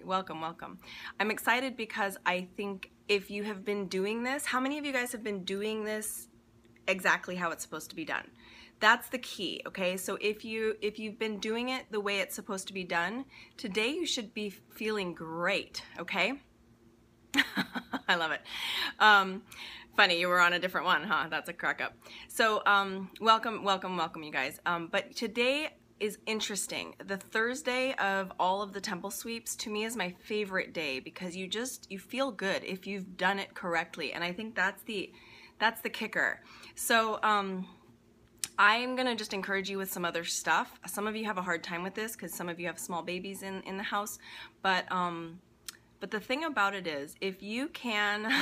Welcome, welcome. I'm excited because I think if you have been doing this, how many of you guys have been doing this exactly how it's supposed to be done? That's the key, okay? So if you've been doing it the way it's supposed to be done, today you should be feeling great, okay? I love it. Funny, you were on a different one, huh? That's a crack up. So welcome, welcome, welcome, you guys. But today is interesting. The Thursday of all of the temple sweeps to me is my favorite day because you feel good if you've done it correctly, and I think that's the kicker. So I'm gonna just encourage you with some other stuff. Some of you have a hard time with this because some of you have small babies in the house, but the thing about it is, if you can,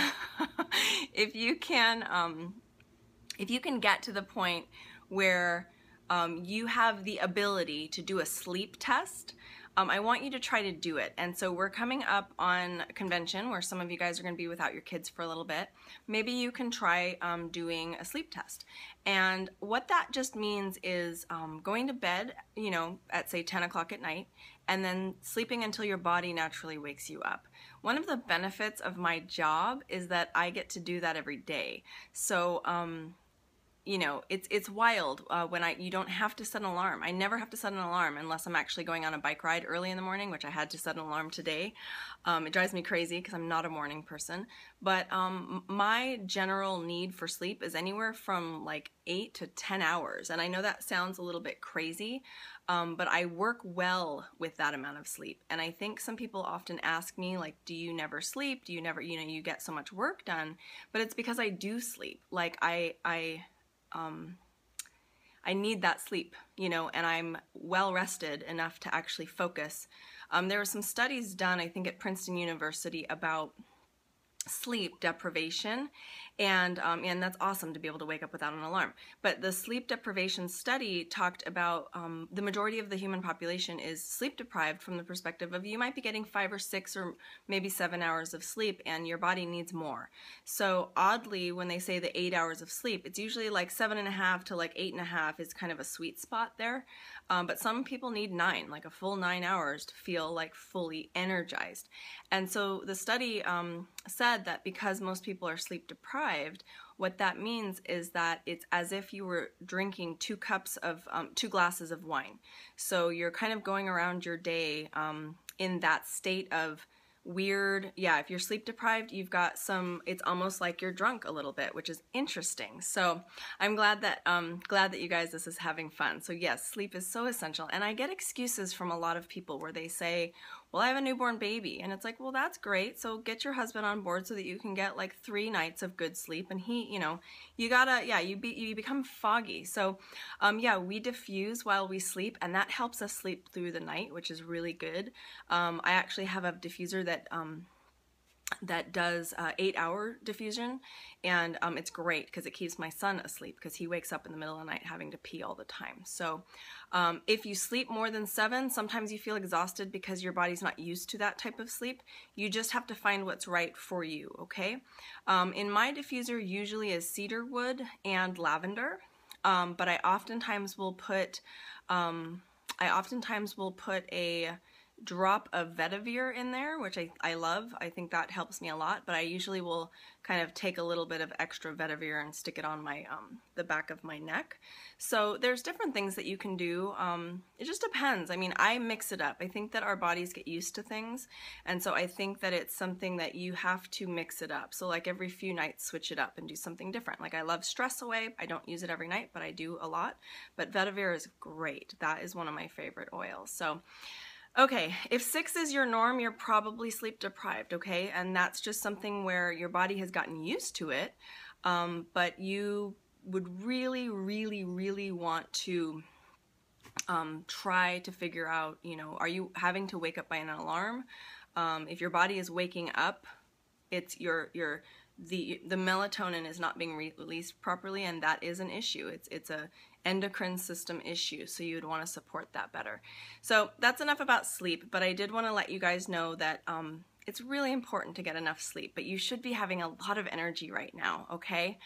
if you can get to the point where you have the ability to do a sleep test, I want you to try to do it. And so we're coming up on a convention where some of you guys are going to be without your kids for a little bit. Maybe you can try doing a sleep test. And what that just means is going to bed, you know, at say 10 o'clock at night, and then sleeping until your body naturally wakes you up. One of the benefits of my job is that I get to do that every day. So you know, it's wild when you don't have to set an alarm. I never have to set an alarm unless I'm actually going on a bike ride early in the morning, which I had to set an alarm today. It drives me crazy because I'm not a morning person. But my general need for sleep is anywhere from like 8 to 10 hours. And I know that sounds a little bit crazy, but I work well with that amount of sleep. And I think some people often ask me, like, do you never sleep? Do you never, you know, you get so much work done? But it's because I do sleep. Like I need that sleep, you know, and I'm well rested enough to actually focus. There were some studies done, I think, at Princeton University about sleep deprivation, and that's awesome to be able to wake up without an alarm. But the sleep deprivation study talked about the majority of the human population is sleep deprived from the perspective of you might be getting 5 or 6 or maybe 7 hours of sleep and your body needs more. So oddly, when they say the 8 hours of sleep, it's usually like 7.5 to like 8.5 is kind of a sweet spot there. But some people need 9, like a full 9 hours to feel like fully energized. And so the study said that because most people are sleep deprived, what that means is that it's as if you were drinking 2 glasses of wine. So you're kind of going around your day in that state of weird, yeah, if you're sleep deprived, you've got it's almost like you're drunk a little bit, which is interesting. So I'm glad that you guys, this is having fun. So yes, sleep is so essential. And I get excuses from a lot of people where they say, well, I have a newborn baby. And it's like, well, that's great. So get your husband on board so that you can get like 3 nights of good sleep. And he, you know, you gotta, yeah, you become foggy. So yeah, we diffuse while we sleep, and that helps us sleep through the night, which is really good. I actually have a diffuser that does 8-hour diffusion, and it's great because it keeps my son asleep because he wakes up in the middle of the night having to pee all the time. So if you sleep more than 7, sometimes you feel exhausted because your body's not used to that type of sleep. You just have to find what's right for you, okay? In my diffuser usually is cedar wood and lavender, but I oftentimes will put a drop of vetiver in there, which I love. I think that helps me a lot, but I usually will kind of take a little bit of extra vetiver and stick it on my the back of my neck. So there's different things that you can do. It just depends. I mean, I mix it up. I think that our bodies get used to things, and so I think that it's something that you have to mix it up. So like every few nights, switch it up and do something different. Like I love Stress Away. I don't use it every night, but I do a lot. But vetiver is great. That is one of my favorite oils. So okay, if 6 is your norm, you're probably sleep deprived, okay? And that's just something where your body has gotten used to it, but you would really, really, really want to try to figure out, you know, are you having to wake up by an alarm? If your body is waking up, it's the melatonin is not being released properly, and that is an issue. It's a endocrine system issue, so you'd want to support that better. So that's enough about sleep, but I did want to let you guys know that It's really important to get enough sleep, but you should be having a lot of energy right now, okay?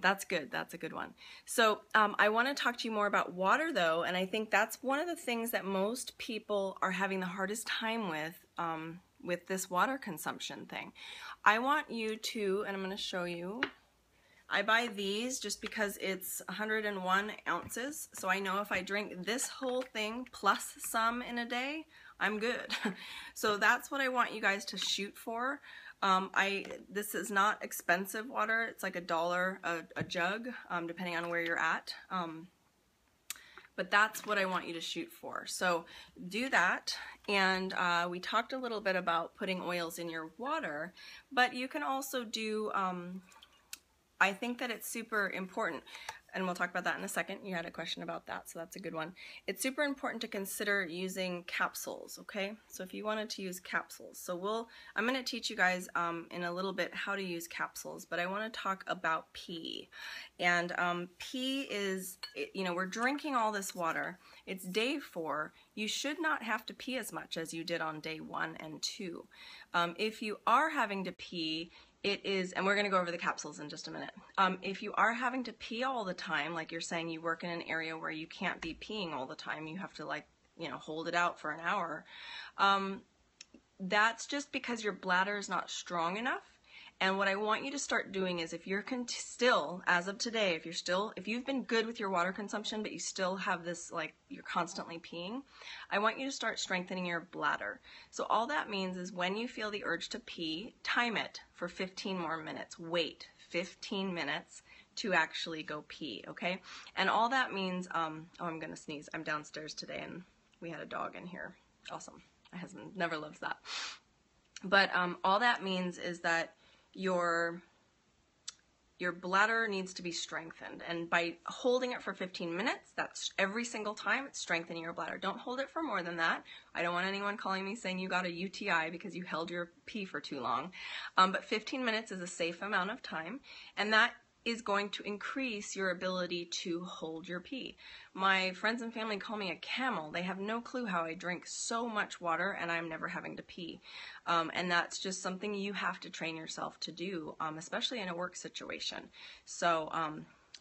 That's good. That's a good one. So I want to talk to you more about water, though, and I think that's one of the things that most people are having the hardest time with this water consumption thing. I want you to, and I'm going to show you, I buy these just because it's 101 ounces, so I know if I drink this whole thing plus some in a day, I'm good. So that's what I want you guys to shoot for. This is not expensive water. It's like $1 a jug, depending on where you're at. But that's what I want you to shoot for. So do that. And we talked a little bit about putting oils in your water, but you can also do, I think that it's super important, and we'll talk about that in a second. You had a question about that, so that's a good one. It's super important to consider using capsules, okay? So if you wanted to use capsules. So I'm going to teach you guys in a little bit how to use capsules, but I want to talk about pee. And pee is, you know, we're drinking all this water. It's day 4. You should not have to pee as much as you did on day 1 and 2. If you are having to pee, it is, and we're going to go over the capsules in just a minute. If you are having to pee all the time, like you're saying you work in an area where you can't be peeing all the time, you have to, like, you know, hold it out for an hour, that's just because your bladder is not strong enough. And what I want you to start doing is, if you're still, as of today, if you've been good with your water consumption, but you still have this, like, you're constantly peeing, I want you to start strengthening your bladder. So all that means is when you feel the urge to pee, time it for 15 more minutes. Wait 15 minutes to actually go pee, okay? And all that means, oh, I'm gonna sneeze. I'm downstairs today and we had a dog in here. Awesome. My husband never loves that. But all that means is that your bladder needs to be strengthened, and by holding it for 15 minutes, that's every single time, it's strengthening your bladder. Don't hold it for more than that. I don't want anyone calling me saying you got a UTI because you held your pee for too long. But 15 minutes is a safe amount of time, and that is going to increase your ability to hold your pee. My friends and family call me a camel. They have no clue how I drink so much water and I'm never having to pee. And that's just something you have to train yourself to do, especially in a work situation. So,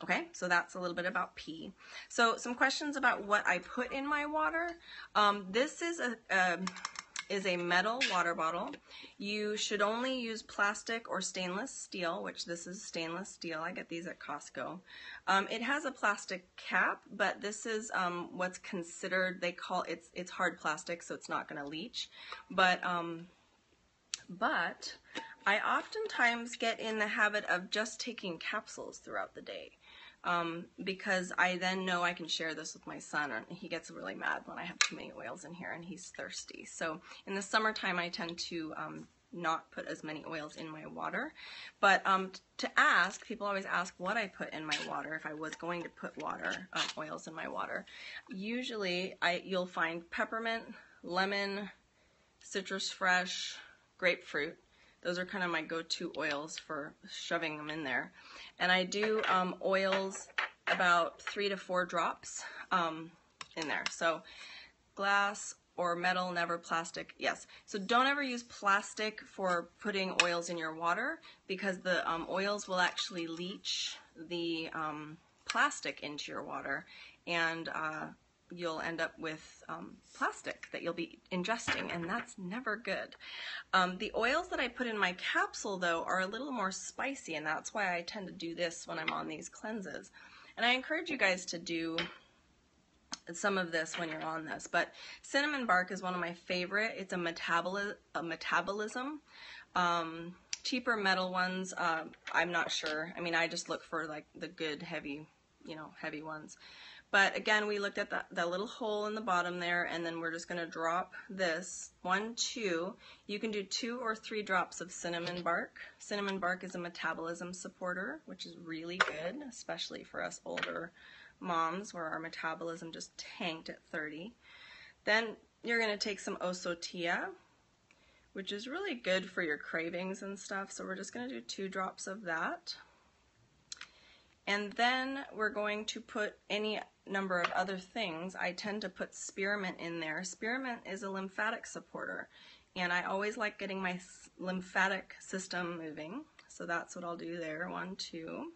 okay, so that's a little bit about pee. So some questions about what I put in my water. This is a metal water bottle. You should only use plastic or stainless steel, which this is stainless steel. I get these at Costco. It has a plastic cap, but this is what's considered, they call it's hard plastic, so it's not going to leach. But I oftentimes get in the habit of just taking capsules throughout the day. Because I then know I can share this with my son, and he gets really mad when I have too many oils in here and he's thirsty. So in the summertime I tend to not put as many oils in my water. But people always ask what I put in my water if I was going to put oils in my water. Usually you'll find peppermint, lemon, citrus fresh, grapefruit. Those are kind of my go-to oils for shoving them in there. And I do oils about 3 to 4 drops in there. So glass or metal, never plastic. Yes. So don't ever use plastic for putting oils in your water, because the oils will actually leach the plastic into your water, and you'll end up with plastic that you'll be ingesting, and that's never good. The oils that I put in my capsule, though, are a little more spicy, and that's why I tend to do this when I'm on these cleanses. And I encourage you guys to do some of this when you're on this, but cinnamon bark is one of my favorite. It's a metabolism. Cheaper metal ones, I'm not sure. I mean, I just look for like the good heavy ones. But again, we looked at that little hole in the bottom there, and then we're just going to drop this 1, 2. You can do 2 or 3 drops of cinnamon bark. Cinnamon bark is a metabolism supporter, which is really good, especially for us older moms where our metabolism just tanked at 30. Then you're going to take some Osotia, which is really good for your cravings and stuff. So we're just going to do 2 drops of that. And then we're going to put any number of other things. I tend to put spearmint in there. Spearmint is a lymphatic supporter, And I always like getting my lymphatic system moving. So that's what I'll do there, 1, 2.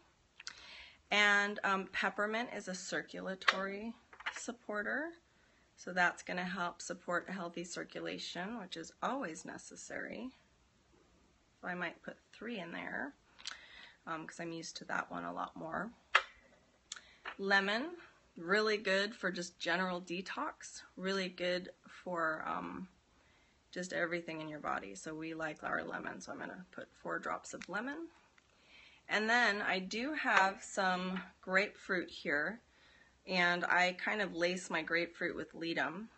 And peppermint is a circulatory supporter. So that's going to help support a healthy circulation, which is always necessary. So I might put 3 in there because I'm used to that one a lot more. Lemon, really good for just general detox, really good for just everything in your body. So we like our lemon, so I'm going to put 4 drops of lemon. And then I do have some grapefruit here, and I kind of lace my grapefruit with ledum.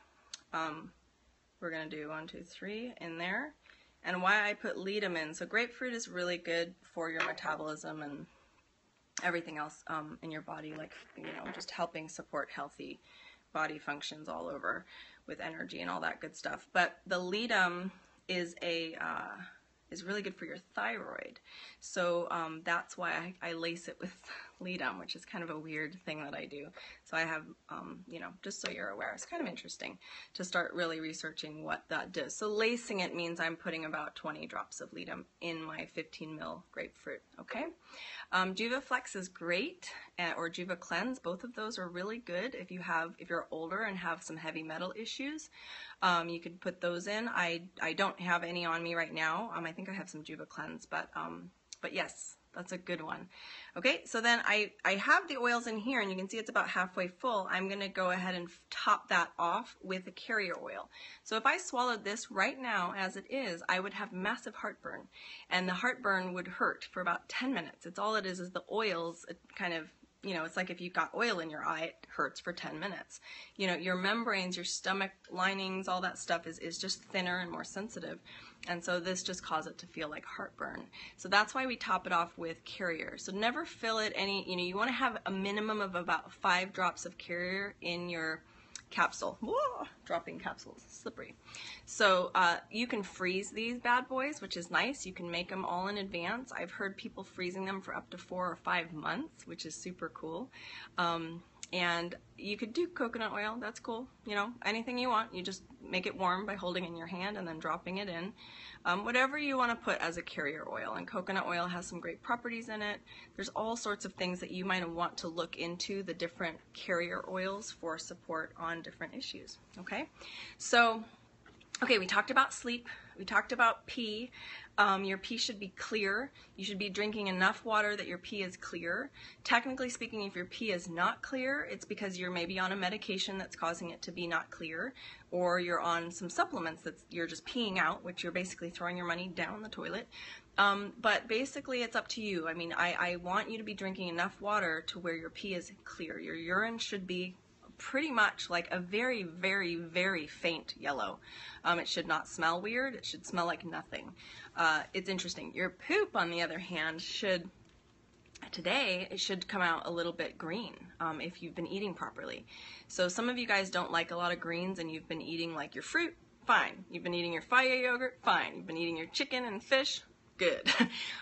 We're going to do 1, 2, 3 in there. And why I put ledum in, so grapefruit is really good for your metabolism and everything else in your body, like, you know, just helping support healthy body functions all over with energy and all that good stuff. But the ledum is really good for your thyroid. So that's why I lace it with ledum, which is kind of a weird thing that I do. So I have, you know, just so you're aware, it's kind of interesting to start really researching what that does. So lacing it means I'm putting about 20 drops of ledum in my 15 ml grapefruit, okay? Juvaflex is great, or Juva Cleanse. Both of those are really good if you're older and have some heavy metal issues. You could put those in. I don't have any on me right now. I think I have some Juva Cleanse, but yes, that's a good one. Okay, so then I have the oils in here, and you can see it's about halfway full. I'm going to go ahead and top that off with a carrier oil. So if I swallowed this right now as it is, I would have massive heartburn, and the heartburn would hurt for about 10 minutes. It's all it is the oils. It kind of, you know, it's like if you've got oil in your eye, it hurts for 10 minutes. You know, your membranes, your stomach linings, all that stuff is just thinner and more sensitive. And so this just causes it to feel like heartburn. So that's why we top it off with carrier. So never fill it any, you know, you want to have a minimum of about 5 drops of carrier in your capsule. Whoa, dropping capsules, slippery. So you can freeze these bad boys, which is nice. You can make them all in advance. I've heard people freezing them for up to 4 or 5 months, which is super cool. And you could do coconut oil, that's cool. You know, anything you want. You just make it warm by holding it in your hand and then dropping it in. Whatever you want to put as a carrier oil. And coconut oil has some great properties in it. There's all sorts of things that you might want to look into, the different carrier oils for support on different issues. Okay, so okay, we talked about sleep. We talked about pee. Your pee should be clear. You should be drinking enough water that your pee is clear. Technically speaking, if your pee is not clear, it's because you're maybe on a medication that's causing it to be not clear, or you're on some supplements that you're just peeing out, which you're basically throwing your money down the toilet. But basically, it's up to you. I mean, I want you to be drinking enough water to where your pee is clear. Your urine should be pretty much like a very, very, very faint yellow. It should not smell weird. It should smell like nothing. It's interesting. Your poop, on the other hand, should it should come out a little bit green if you've been eating properly. So some of you guys don't like a lot of greens, and you've been eating like your fruit, fine. You've been eating your Faya yogurt, fine. You've been eating your chicken and fish, good.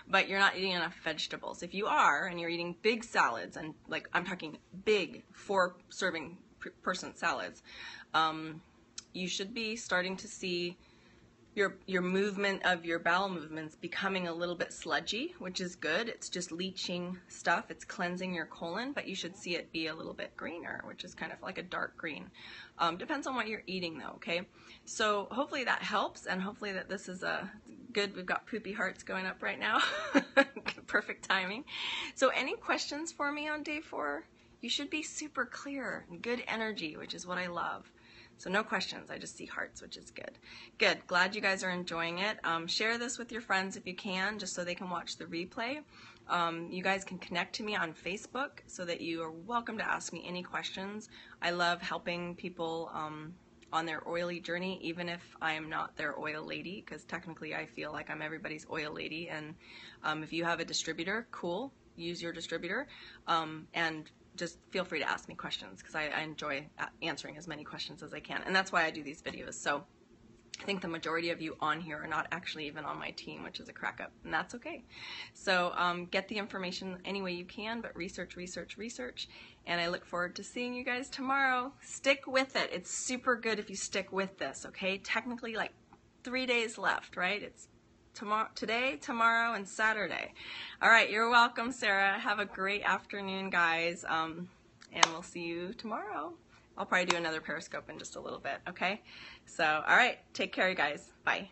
But you're not eating enough vegetables. If you are, and you're eating big salads, and like I'm talking big 4-serving person salads, you should be starting to see your movement of your bowel movements becoming a little bit sludgy, which is good. It's just leaching stuff. It's cleansing your colon, but you should see it be a little bit greener, which is kind of like a dark green. Depends on what you're eating though, okay? So hopefully that helps, and hopefully that this is a good. We've got poopy hearts going up right now. Perfect timing. So any questions for me on day 4? You should be super clear and good energy, which is what I love. So no questions, I just see hearts, which is good. Good, glad you guys are enjoying it. Share this with your friends if you can, just so they can watch the replay. You guys can connect to me on Facebook so that you are welcome to ask me any questions. I love helping people on their oily journey, even if I am not their oil lady, because technically I feel like I'm everybody's oil lady. And if you have a distributor, cool, use your distributor. And just feel free to ask me questions, because I enjoy answering as many questions as I can. And that's why I do these videos. So I think the majority of you on here are not actually even on my team, which is a crack up, and that's okay. So get the information any way you can, but research, research, research. And I look forward to seeing you guys tomorrow. Stick with it. It's super good if you stick with this, okay? Technically, like 3 days left, right? It's today, tomorrow, and Saturday. All right, you're welcome, Sarah. Have a great afternoon, guys, and we'll see you tomorrow. I'll probably do another Periscope in just a little bit, okay? So, all right, take care, you guys. Bye.